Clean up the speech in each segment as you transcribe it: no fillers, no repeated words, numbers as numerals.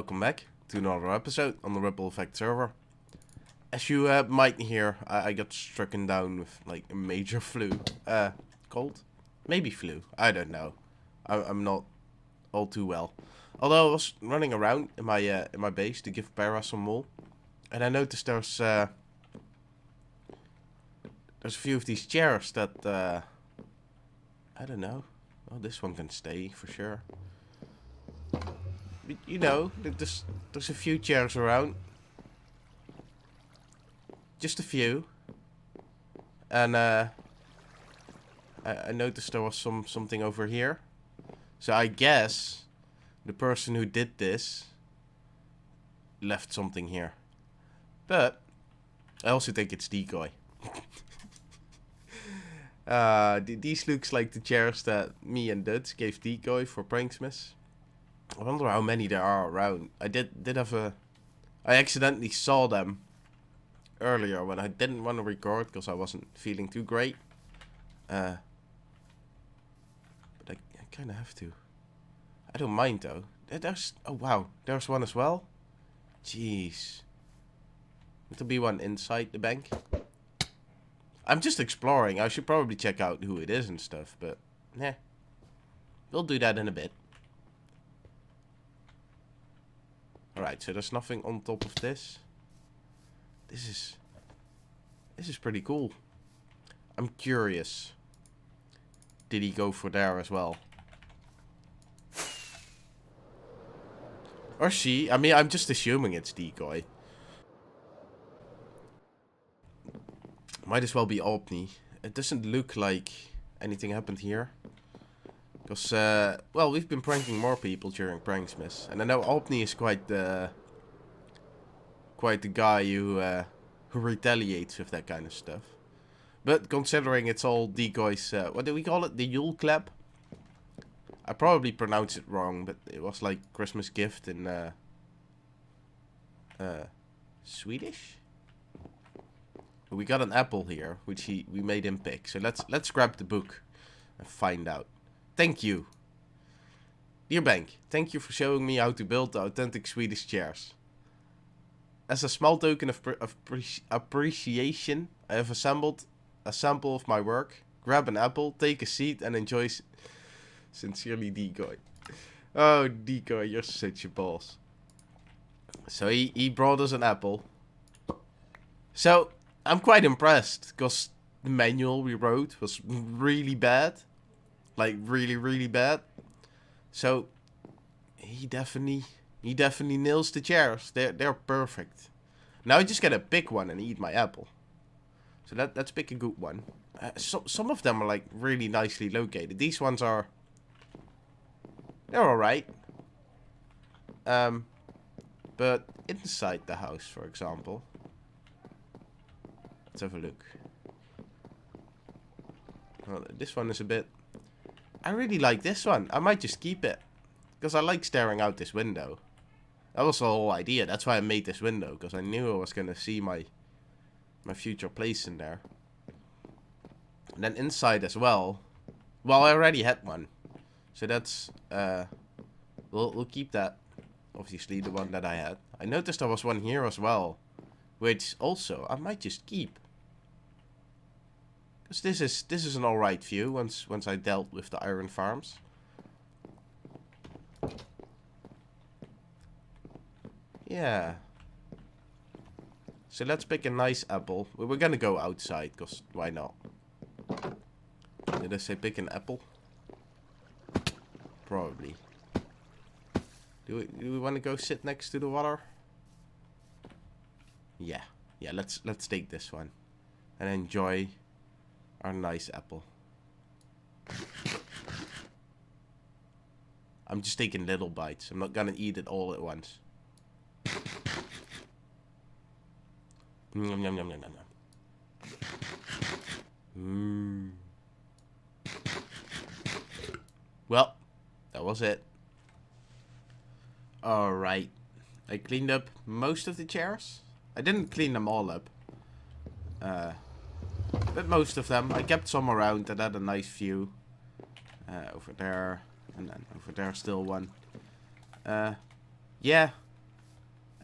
welcome back to another episode on the Ripple Effect server. As you might hear, I got stricken down with like a major flu. Cold? Maybe flu. I don't know. I'm not all too well. Although I was running around in my base to give Para some wool, and I noticed there's a few of these chairs that I don't know. Well, this one can stay for sure. But, you know, there's a few chairs around. Just a few. And I noticed there was something over here. So I guess the person who did this left something here. But I also think it's decoy. These looks like the chairs that me and Duds gave decoy for Pranksmiths. I wonder how many there are around. I did have I accidentally saw them earlier when I didn't want to record because I wasn't feeling too great. But I kind of have to. I don't mind though. Oh wow, there's one as well. Jeez. There'll be one inside the bank. I'm just exploring. I should probably check out who it is and stuff, but nah. We'll do that in a bit. Alright, so there's nothing on top of this. This is pretty cool. I'm curious. Did he go for there as well? Or she? I mean, I'm just assuming it's decoy. Might as well be Opni. It doesn't look like anything happened here. Because, well, we've been pranking more people during Pranksmiths. And I know Opni is quite the guy who retaliates with that kind of stuff. But considering it's all decoys, what do we call it? The Yule Clap? I probably pronounced it wrong, but it was like Christmas gift in Swedish? We got an apple here, which we made him pick. So let's grab the book and find out. Thank you. Dear Bank, thank you for showing me how to build the authentic Swedish chairs. As a small token of appreciation, I have assembled a sample of my work. Grab an apple, take a seat, and enjoy. Sincerely, Decoy. Oh, Decoy, you're such a boss. So he brought us an apple. So I'm quite impressed, because the manual we wrote was really bad. Like, really, really bad. So, he definitely nails the chairs. They're perfect. Now I just gotta pick one and eat my apple. So let's pick a good one. Some of them are, like, really nicely located. These ones are... They're alright. But inside the house, for example. Let's have a look. Well, this one is a bit... I really like this one. I might just keep it. Because I like staring out this window. That was the whole idea. That's why I made this window. Because I knew I was going to see my future place in there. And then inside as well. Well, I already had one. So that's... We'll keep that. Obviously, the one that I had. I noticed there was one here as well. Which also, I might just keep. Because this is an alright view once I dealt with the iron farms. Yeah. So let's pick a nice apple. We're gonna go outside, because why not? Did I say pick an apple? Probably. Do we want to go sit next to the water? Yeah. Yeah, let's take this one. And enjoy our nice apple. I'm just taking little bites. I'm not gonna eat it all at once. Yum, yum, yum, yum, yum, yum. Well, that was it. Alright. I cleaned up most of the chairs. I didn't clean them all up. But most of them. I kept some around that had a nice view. Over there. And then over there still one. Yeah.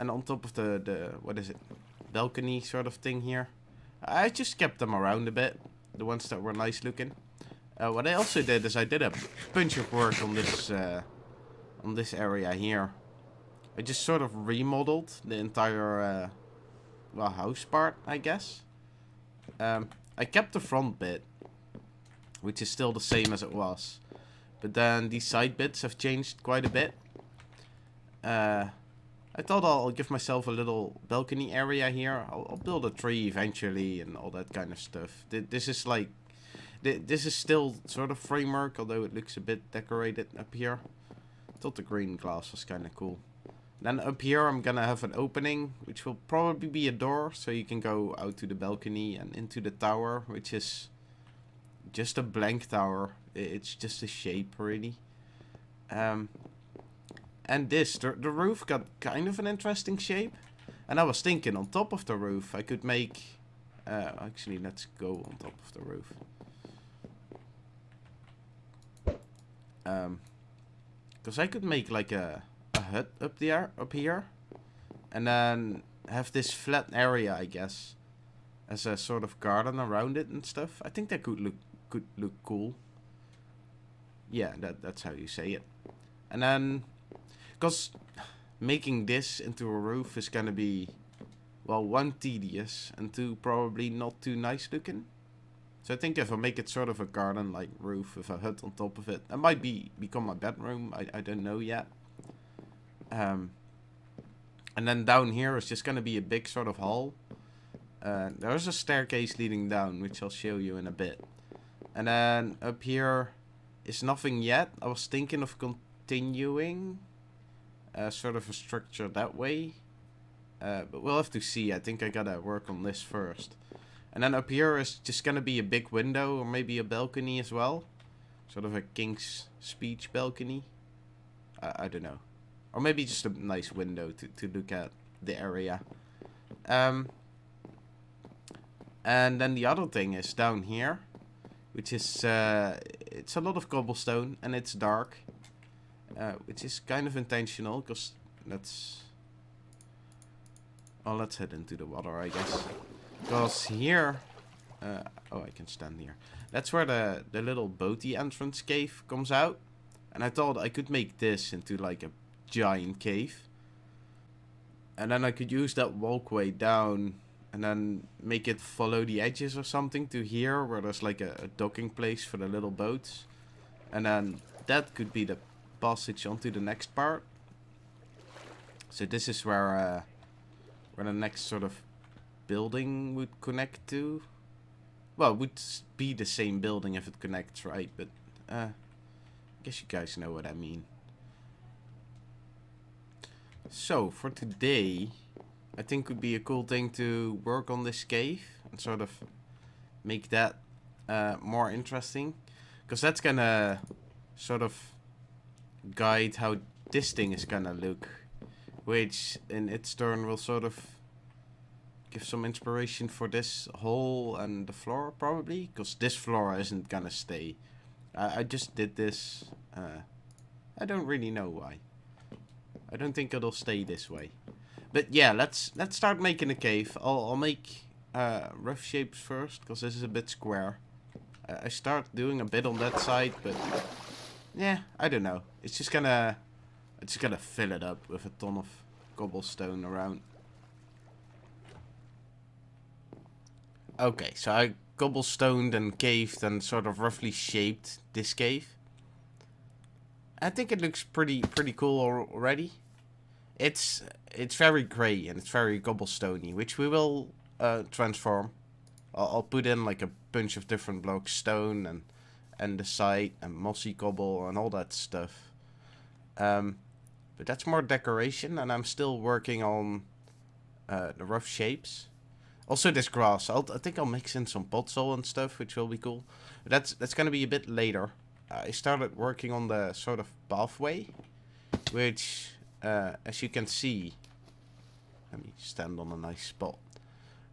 And on top of the what is it, balcony sort of thing here. I just kept them around a bit, the ones that were nice looking. What I also did is I did a bunch of work on this area here. I just sort of remodeled the entire well, house part, I guess. I kept the front bit, which is still the same as it was, but then these side bits have changed quite a bit. I thought I'll give myself a little balcony area here. I'll build a tree eventually and all that kind of stuff. This is like, this is still sort of framework, although it looks a bit decorated up here. I thought the green glass was kind of cool. Then up here I'm gonna have an opening, which will probably be a door, so you can go out to the balcony and into the tower, which is just a blank tower. It's just a shape, really. And this, the roof got kind of an interesting shape. And I was thinking on top of the roof I could make... actually, let's go on top of the roof. Because I could make like a hut up here. And then have this flat area, I guess, as a sort of garden around it and stuff. I think that could look cool. Yeah, that's how you say it. And then... because making this into a roof is gonna be, well, 1, tedious, and 2, probably not too nice looking. So I think if I make it sort of a garden-like roof with a hut on top of it, that might become my bedroom. I don't know yet. And then down here is just gonna be a big sort of hall. There's a staircase leading down, which I'll show you in a bit. And then up here is nothing yet. I was thinking of continuing sort of a structure that way, but we'll have to see. I think I gotta work on this first. And then up here is just gonna be a big window, or maybe a balcony as well, sort of a King's Speech balcony. I don't know, or maybe just a nice window to look at the area. And then the other thing is down here, which is it's a lot of cobblestone and it's dark. Which is kind of intentional, because let's head into the water, I guess. Because here, oh, I can stand here. That's where the little boaty entrance cave comes out, and I thought I could make this into like a giant cave, and then I could use that walkway down, and then make it follow the edges or something to here, where there's like a docking place for the little boats, and then that could be the passage onto the next part. So this is where the next sort of building would connect to. Well, it would be the same building if it connects, right? But I guess you guys know what I mean. So for today, I think would be a cool thing to work on this cave and sort of make that more interesting, because that's gonna sort of guide how this thing is gonna look, which in its turn will sort of give some inspiration for this hole and the floor, probably, because this floor isn't gonna stay. I just did this. I don't really know why. I don't think it'll stay this way. But yeah, let's start making a cave. I'll make rough shapes first, because this is a bit square. I start doing a bit on that side, but yeah, I don't know. It's just gonna fill it up with a ton of cobblestone around. Okay, so I cobblestoned and caved and sort of roughly shaped this cave. I think it looks pretty cool already. It's very grey and it's very cobblestoney, which we will transform. I'll put in like a bunch of different blocks, stone and the side and mossy cobble and all that stuff. But that's more decoration, and I'm still working on the rough shapes. Also this grass, I think I'll mix in some podzol and stuff, which will be cool. But that's gonna be a bit later. I started working on the sort of pathway, which, as you can see, let me stand on a nice spot.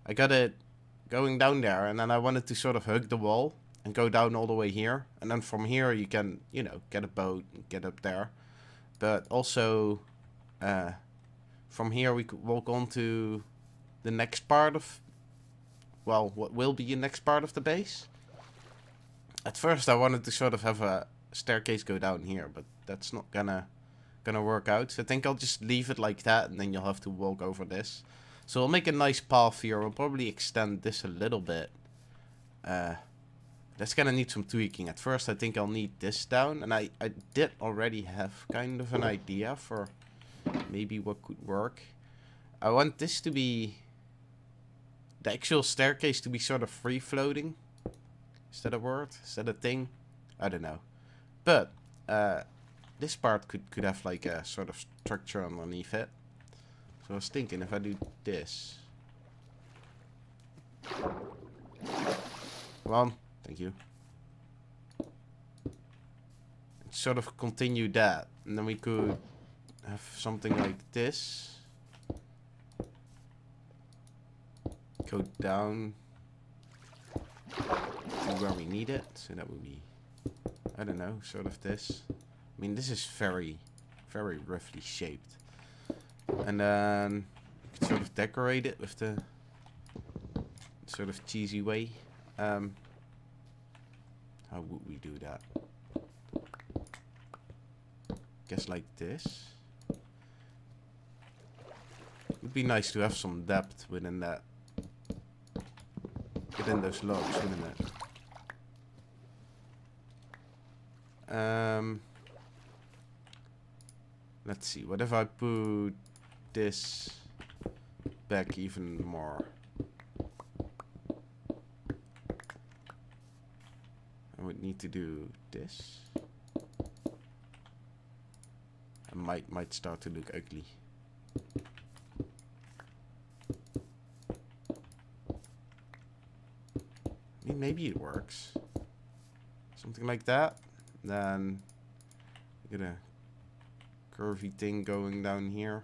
I got it going down there, and then I wanted to sort of hug the wall and go down all the way here. And then from here you can, you know, get a boat and get up there. But also from here we could walk on to the next part of, well, what will be the next part of the base. At first I wanted to sort of have a staircase go down here, but that's not gonna work out. So I think I'll just leave it like that, and then you'll have to walk over this. So we'll make a nice path here. We'll probably extend this a little bit. That's gonna need some tweaking. At first I think I'll need this down, and I did already have kind of an idea for maybe what could work. I want this to be, the actual staircase to be sort of free floating. Is that a word? Is that a thing? I don't know. But this part could have like a sort of structure underneath it. So I was thinking if I do this. Come on, thank you. And sort of continue that, and then we could have something like this. Go down to where we need it. So that would be, I don't know, sort of this. I mean, this is very, very roughly shaped. And then you can sort of decorate it with the sort of cheesy way. How would we do that? Guess like this. It would be nice to have some depth within that. Within those logs, wouldn't it? Let's see. What if I put this back even more? I would need to do this. I might start to look ugly. I mean, maybe it works. Something like that. Then get a curvy thing going down here.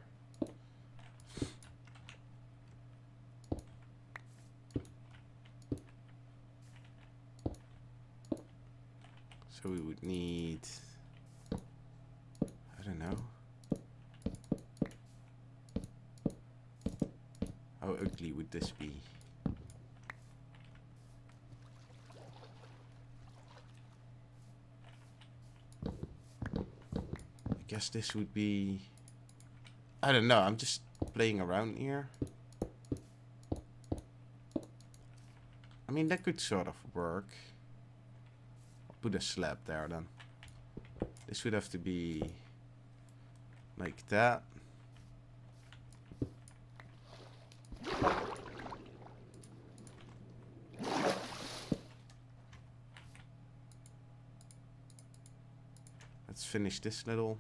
So we would need, I don't know. How ugly would this be? I guess this would be, I don't know, I'm just playing around here. I mean, that could sort of work. I'll put a slab there then. This would have to be like that. Let's finish this little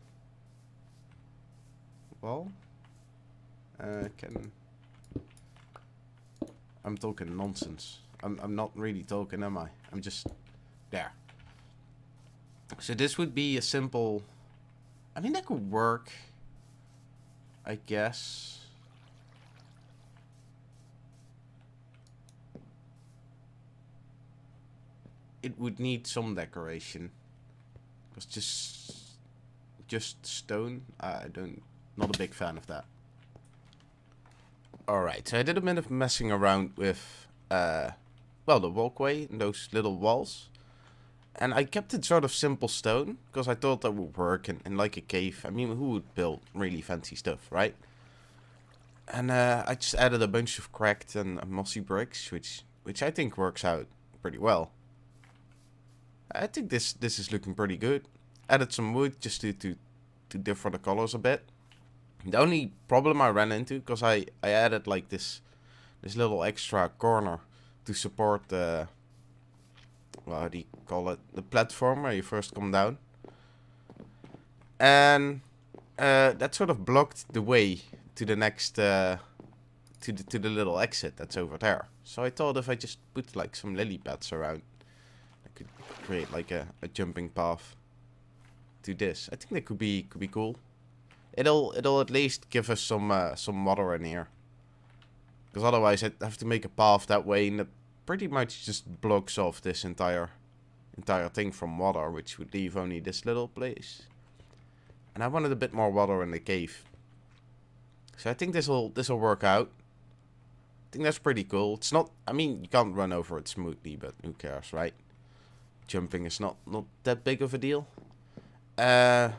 wall. I'm talking nonsense. I'm not really talking, am I? I'm just there. So this would be a simple, I mean, that could work, I guess. It would need some decoration. Because just stone, not a big fan of that. Alright, so I did a bit of messing around with, well, the walkway and those little walls. And I kept it sort of simple stone, because I thought that would work in like a cave. I mean, who would build really fancy stuff, right? And I just added a bunch of cracked and mossy bricks, which I think works out pretty well. I think this is looking pretty good. Added some wood just to differ the colors a bit. The only problem I ran into, because I added like this little extra corner to support the, well, how do you call it? The platform where you first come down. And that sort of blocked the way to the next, to the little exit that's over there. So I thought if I just put like some lily pads around, I could create like a jumping path to this. I think that could be cool. It'll at least give us some water in here. Because otherwise I'd have to make a path that way, and it pretty much just blocks off this entire thing from water, which would leave only this little place. And I wanted a bit more water in the cave. So I think this'll work out. I think that's pretty cool. It's not, I mean, you can't run over it smoothly, but who cares, right? Jumping is not that big of a deal. I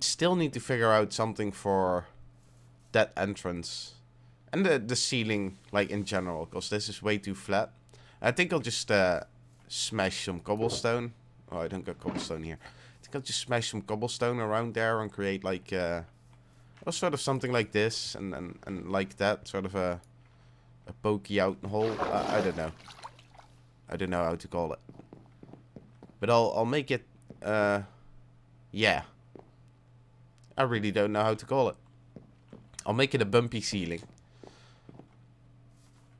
still need to figure out something for that entrance. And the ceiling, like, in general, because this is way too flat. I think I'll just smash some cobblestone. Oh, I don't got cobblestone here. I think I'll just smash some cobblestone around there and create, like, sort of something like this. And like that, sort of a pokey out hole. I don't know. I don't know how to call it. But I'll make it, yeah. I really don't know how to call it. I'll make it a bumpy ceiling.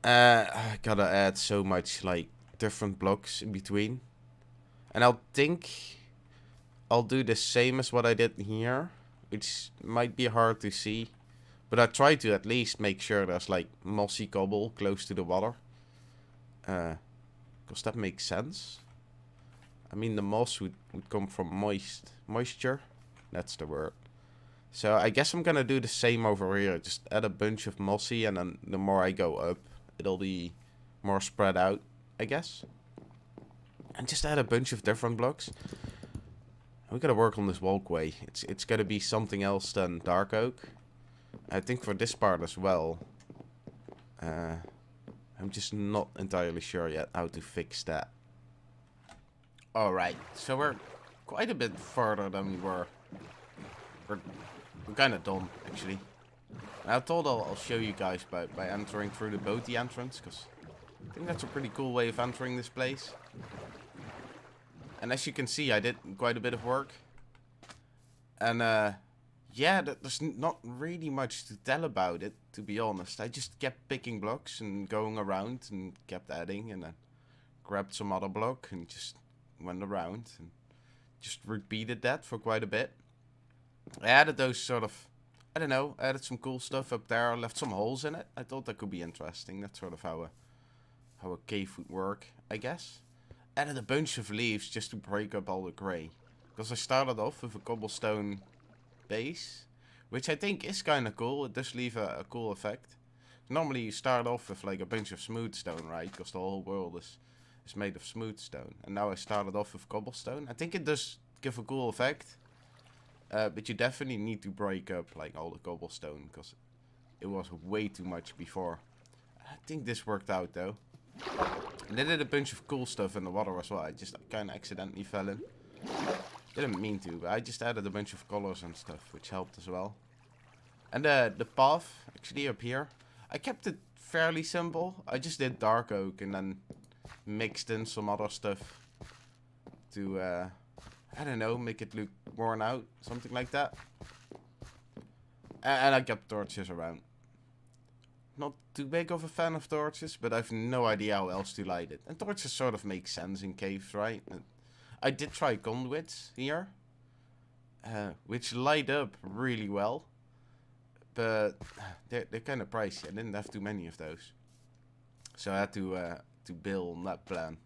I gotta add so much, like, different blocks in between. And I'll think I'll do the same as what I did here, which might be hard to see. But I try to at least make sure there's, like, mossy cobble close to the water. Because that makes sense. I mean, the moss would come from moisture. That's the word. So I guess I'm gonna do the same over here. Just add a bunch of mossy, and then the more I go up, it'll be more spread out, I guess. And just add a bunch of different blocks. We gotta work on this walkway. It's gotta be something else than dark oak. I think for this part as well. I'm just not entirely sure yet how to fix that. Alright, so we're quite a bit further than we were. We're kind of done, actually. And I thought I'll show you guys by entering through the boaty entrance, because I think that's a pretty cool way of entering this place. And as you can see, I did quite a bit of work. And, yeah, there's not really much to tell about it, to be honest. I just kept picking blocks and going around and kept adding, and then grabbed some other block and just went around and just repeated that for quite a bit. I added those sort of, I don't know, added some cool stuff up there, left some holes in it. I thought that could be interesting. That's sort of how a cave would work, I guess. Added a bunch of leaves just to break up all the grey. Because I started off with a cobblestone base, which I think is kind of cool. It does leave a cool effect. Normally you start off with like a bunch of smooth stone, right? Because the whole world is made of smooth stone. And now I started off with cobblestone. I think it does give a cool effect. But you definitely need to break up like all the cobblestone, because it was way too much before. I think this worked out though. And they did a bunch of cool stuff in the water as well. I just kind of accidentally fell in. Didn't mean to, but I just added a bunch of colors and stuff, which helped as well. And the path, actually up here, I kept it fairly simple. I just did dark oak and then mixed in some other stuff to, I don't know, make it look worn out, something like that. And I kept torches around. Not too big of a fan of torches, but I have no idea how else to light it. And torches sort of make sense in caves, right? I did try conduits here, which light up really well, but they're kind of pricey. I didn't have too many of those, so I had to build on that plan.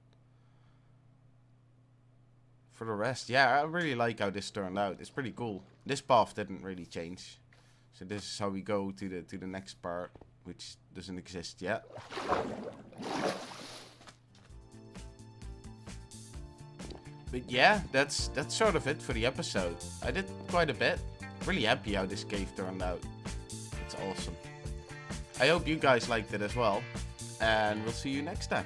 For the rest, yeah, I really like how this turned out. It's pretty cool. This path didn't really change, so this is how we go to the next part, which doesn't exist yet. But yeah, that's sort of it for the episode. I did quite a bit. Really happy how this cave turned out. It's awesome. I hope you guys liked it as well. And we'll see you next time.